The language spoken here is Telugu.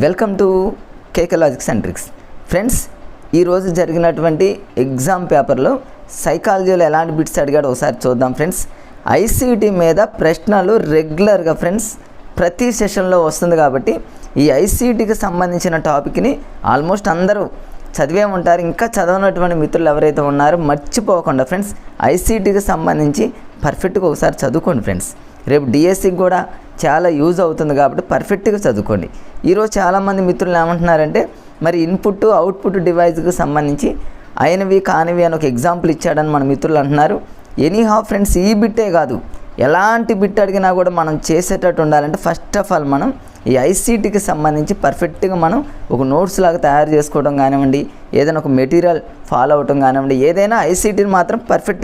Welcome to KK logics and tricks. Friends, ఈరోజు జరిగినటువంటి ఎగ్జామ్ పేపర్లో సైకాలజీలో ఎలాంటి బిట్స్ అడిగాడో ఒకసారి చూద్దాం ఫ్రెండ్స్. ఐసీటీ మీద ప్రశ్నలు రెగ్యులర్గా ఫ్రెండ్స్ ప్రతి సెషన్లో వస్తుంది కాబట్టి ఈ ఐసీటీకి సంబంధించిన టాపిక్ని ఆల్మోస్ట్ అందరూ చదివే ఉంటారు. ఇంకా చదవనటువంటి మిత్రులు ఎవరైతే ఉన్నారో మర్చిపోకుండా ఫ్రెండ్స్ ఐసీటీకి సంబంధించి పర్ఫెక్ట్గా ఒకసారి చదువుకోండి ఫ్రెండ్స్. రేపు డిఎస్సికి కూడా చాలా యూజ్ అవుతుంది కాబట్టి పర్ఫెక్ట్గా చదువుకోండి. ఈరోజు చాలామంది మిత్రులు ఏమంటున్నారంటే మరి ఇన్పుట్ అవుట్పుట్ డివైస్కి సంబంధించి అయినవి కానివి అని ఒక ఎగ్జాంపుల్ ఇచ్చాడని మన మిత్రులు అంటున్నారు. ఎనీహౌ ఫ్రెండ్స్, ఈ బిట్టే కాదు ఎలాంటి బిట్ అడిగినా కూడా మనం చేసేటట్టు ఉండాలంటే ఫస్ట్ ఆఫ్ ఆల్ మనం ఈ ఐసీటీకి సంబంధించి పర్ఫెక్ట్గా మనం ఒక నోట్స్ లాగా తయారు చేసుకోవడం కానివ్వండి, ఏదైనా ఒక మెటీరియల్ ఫాలో అవటం కానివ్వండి, ఏదైనా ఐసీటీని మాత్రం పర్ఫెక్ట్గా